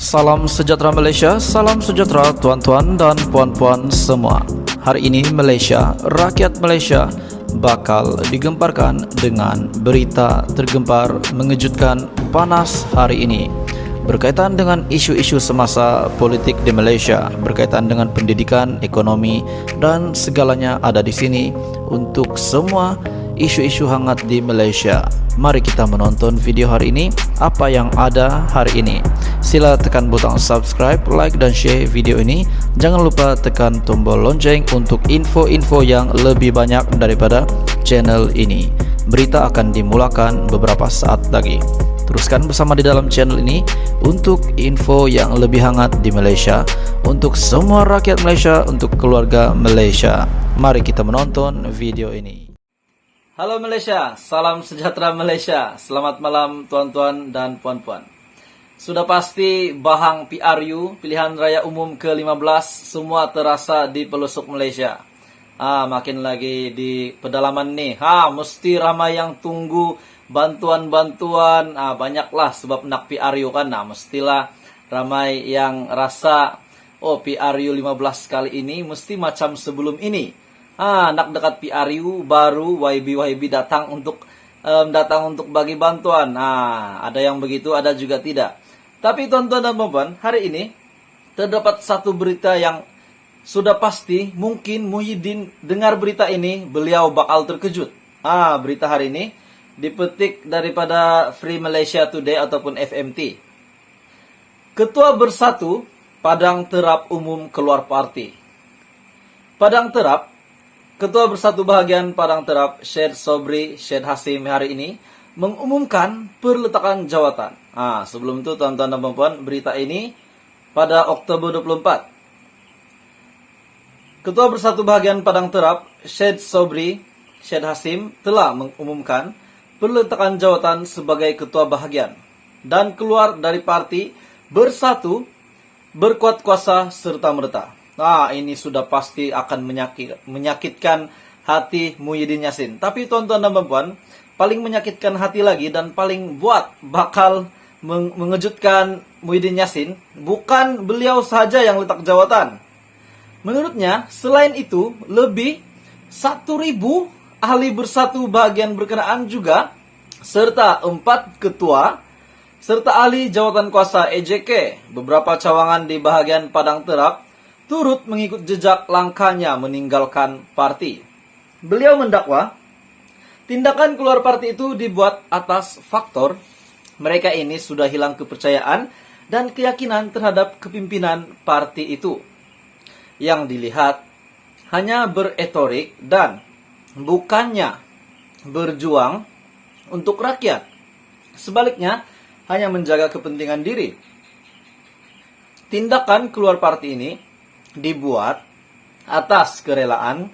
Salam sejahtera Malaysia, salam sejahtera tuan-tuan dan puan-puan semua. Hari ini Malaysia, rakyat Malaysia bakal digemparkan dengan berita tergempar mengejutkan panas hari ini berkaitan dengan isu-isu semasa politik di Malaysia, berkaitan dengan pendidikan, ekonomi dan segalanya ada di sini untuk semua isu-isu hangat di Malaysia. Mari kita menonton video hari ini, apa yang ada hari ini. Sila tekan butang subscribe, like dan share video ini. Jangan lupa tekan tombol lonceng untuk info-info yang lebih banyak daripada channel ini. Berita akan dimulakan beberapa saat lagi. Teruskan bersama di dalam channel ini untuk info yang lebih hangat di Malaysia, untuk semua rakyat Malaysia, untuk keluarga Malaysia. Mari kita menonton video ini. Halo Malaysia, salam sejahtera Malaysia. Selamat malam tuan-tuan dan puan-puan. Sudah pasti Bahang PRU, pilihan raya umum ke-15, semua terasa di pelosok Malaysia. Makin lagi di pedalaman nih. Mesti ramai yang tunggu bantuan-bantuan. Banyaklah sebab nak PRU kan. Mestilah ramai yang rasa PRU 15 kali ini mesti macam sebelum ini. Nak dekat PRU baru YB datang untuk bagi bantuan. Ada yang begitu, ada juga tidak. Tapi tuan-tuan dan puan-puan, hari ini terdapat satu berita yang sudah pasti mungkin Muhyiddin dengar berita ini, beliau bakal terkejut. Berita hari ini dipetik daripada Free Malaysia Today ataupun FMT. Ketua Bersatu Padang Terap Umum keluar parti. Padang Terap, Ketua Bersatu Bahagian Padang Terap Syed Sobri Syed Hasim hari ini mengumumkan perletakan jawatan. Sebelum itu tuan-tuan dan puan-puan, berita ini pada Oktober 24. Ketua Bersatu Bahagian Padang Terap Syed Sobri Syed Hasim telah mengumumkan perletakan jawatan sebagai Ketua Bahagian dan keluar dari parti Bersatu Berkuat Kuasa serta merta. Ini sudah pasti akan menyakitkan hati Muhyiddin Yassin. Tapi tuan-tuan dan puan-puan, paling menyakitkan hati lagi dan paling bakal mengejutkan Muhyiddin Yassin, bukan beliau saja yang letak jawatan. Menurutnya, selain itu, lebih 1.000 ahli Bersatu bahagian berkenaan juga, serta 4 ketua, serta ahli jawatan kuasa EJK, beberapa cawangan di bahagian Padang Terap, turut mengikut jejak langkahnya meninggalkan parti. Beliau mendakwa, tindakan keluar parti itu dibuat atas faktor mereka ini sudah hilang kepercayaan dan keyakinan terhadap kepimpinan parti itu. Yang dilihat hanya beretorik dan bukannya berjuang untuk rakyat. Sebaliknya, hanya menjaga kepentingan diri. Tindakan keluar parti ini dibuat atas kerelaan,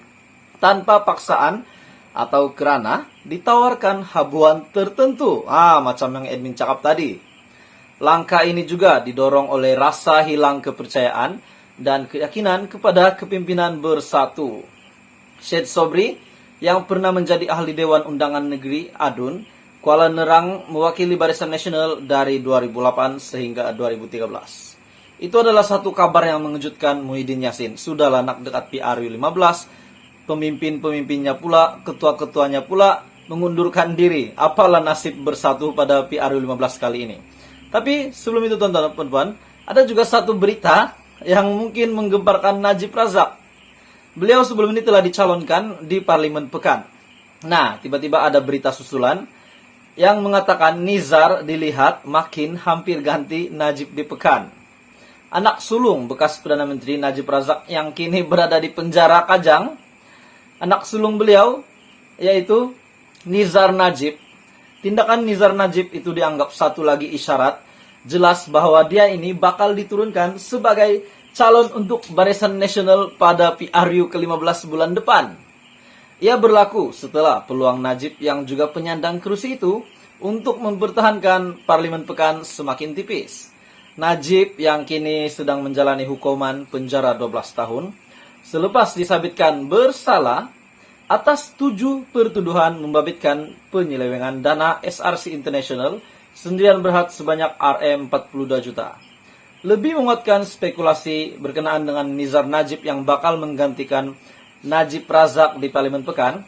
tanpa paksaan, atau kerana ditawarkan habuan tertentu. Macam yang admin cakap tadi. Langkah ini juga didorong oleh rasa hilang kepercayaan dan keyakinan kepada kepimpinan Bersatu. Syed Sobri yang pernah menjadi ahli Dewan Undangan Negeri ADUN Kuala Nerang mewakili Barisan Nasional dari 2008 sehingga 2013. Itu adalah satu kabar yang mengejutkan Muhyiddin Yassin. Sudahlah nak dekat PRU 15, pemimpin-pemimpinnya pula, ketua-ketuanya pula mengundurkan diri. Apalah nasib Bersatu pada PRU 15 kali ini. Tapi sebelum itu tuan-tuan dan puan-puan, ada juga satu berita yang mungkin menggemparkan Najib Razak. Beliau sebelum ini telah dicalonkan di Parlimen Pekan. Tiba-tiba ada berita susulan yang mengatakan Nizar dilihat makin hampir ganti Najib di Pekan. Anak sulung bekas Perdana Menteri Najib Razak yang kini berada di penjara Kajang, anak sulung beliau yaitu Nizar Najib. Tindakan Nizar Najib itu dianggap satu lagi isyarat jelas bahwa dia ini bakal diturunkan sebagai calon untuk Barisan Nasional pada PRU ke-15 bulan depan. Ia berlaku setelah peluang Najib yang juga penyandang kerusi itu untuk mempertahankan Parlimen Pekan semakin tipis. Najib yang kini sedang menjalani hukuman penjara 12 tahun selepas disabitkan bersalah atas 7 pertuduhan membabitkan penyelewengan dana SRC International sendirian berhad sebanyak RM42 juta. lebih menguatkan spekulasi berkenaan dengan Nizar Najib yang bakal menggantikan Najib Razak di Parlemen Pekan,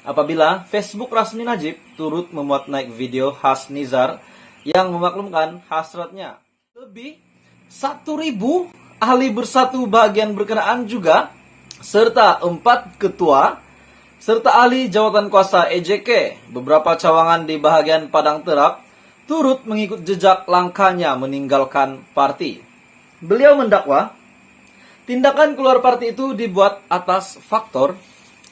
apabila Facebook resmi Najib turut memuat naik video khas Nizar yang memaklumkan hasratnya. Lebih 1.000 ahli bersatu bagian berkenaan juga, serta 4 ketua, serta ahli jawatan kuasa EJK, beberapa cawangan di bahagian Padang Terap, turut mengikut jejak langkahnya meninggalkan parti. Beliau mendakwa, tindakan keluar parti itu dibuat atas faktor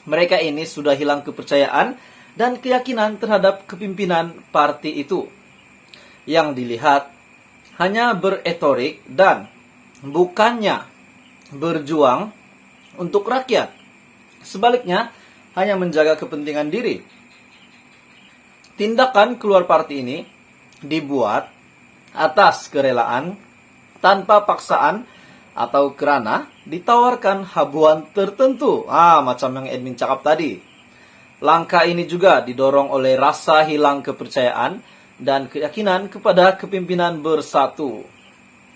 mereka ini sudah hilang kepercayaan dan keyakinan terhadap kepimpinan parti itu. Yang dilihat hanya beretorik dan bukannya berjuang untuk rakyat. Sebaliknya, hanya menjaga kepentingan diri. Tindakan keluar parti ini dibuat atas kerelaan, tanpa paksaan, atau kerana ditawarkan habuan tertentu. Macam yang admin cakap tadi. Langkah ini juga didorong oleh rasa hilang kepercayaan dan keyakinan kepada kepimpinan bersatu.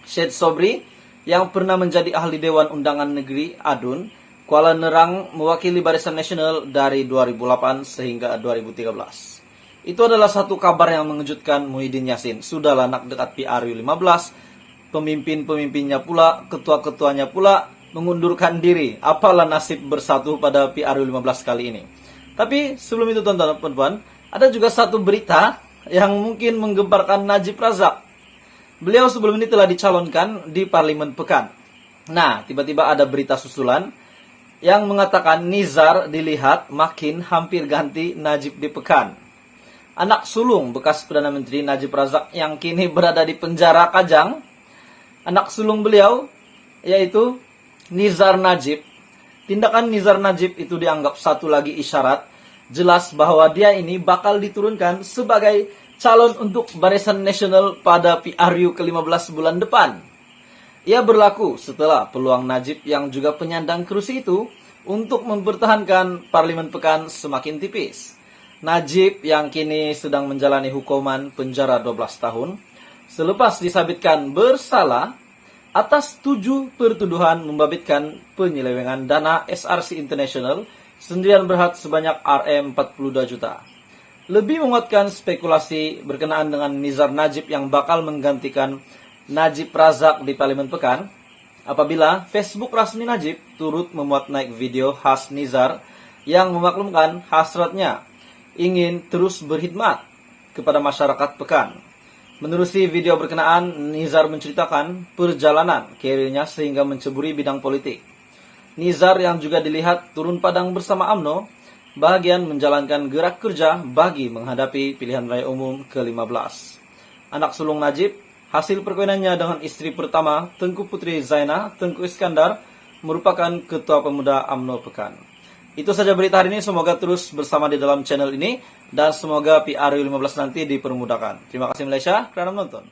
Syed Sobri, yang pernah menjadi ahli Dewan Undangan Negeri ADUN, Kuala Nerang, mewakili Barisan Nasional dari 2008 sehingga 2013. Itu adalah satu kabar yang mengejutkan Muhyiddin Yassin. Sudahlah nak dekat PRU 15, pemimpin-pemimpinnya pula, ketua-ketuanya pula mengundurkan diri. Apalah nasib bersatu pada PRU 15 kali ini. Tapi sebelum itu teman-teman, ada juga satu berita yang mungkin menggemparkan Najib Razak. Beliau sebelum ini telah dicalonkan di Parlemen Pekan. Nah, tiba-tiba ada berita susulan yang mengatakan Nizar dilihat makin hampir ganti Najib di Pekan. Anak sulung bekas Perdana Menteri Najib Razak yang kini berada di penjara Kajang, anak sulung beliau yaitu Nizar Najib. Tindakan Nizar Najib itu dianggap satu lagi isyarat jelas bahwa dia ini bakal diturunkan sebagai calon untuk Barisan Nasional pada PRU ke-15 bulan depan. Ia berlaku setelah peluang Najib yang juga penyandang kerusi itu untuk mempertahankan Parlemen Pekan semakin tipis. Najib yang kini sedang menjalani hukuman penjara 12 tahun selepas disabitkan bersalah atas 7 pertuduhan membabitkan penyelewengan dana SRC International sendirian berhad sebanyak Rm42 juta. Lebih menguatkan spekulasi berkenaan dengan Nizar Najib yang bakal menggantikan Najib Razak di Parlemen Pekan, apabila Facebook resmi Najib turut memuat naik video khas Nizar yang memaklumkan hasratnya ingin terus berkhidmat kepada masyarakat Pekan. Menerusi video berkenaan, Nizar menceritakan perjalanan karirnya sehingga menceburi bidang politik. Nizar yang juga dilihat turun padang bersama UMNO, bahagian menjalankan gerak kerja bagi menghadapi pilihan raya umum ke-15. Anak sulung Najib, hasil perkawinannya dengan istri pertama, Tengku Putri Zainah Tengku Iskandar, merupakan Ketua Pemuda UMNO Pekan. Itu saja berita hari ini, semoga terus bersama di dalam channel ini, dan semoga PRU 15 nanti dipermudahkan. Terima kasih Malaysia kerana menonton.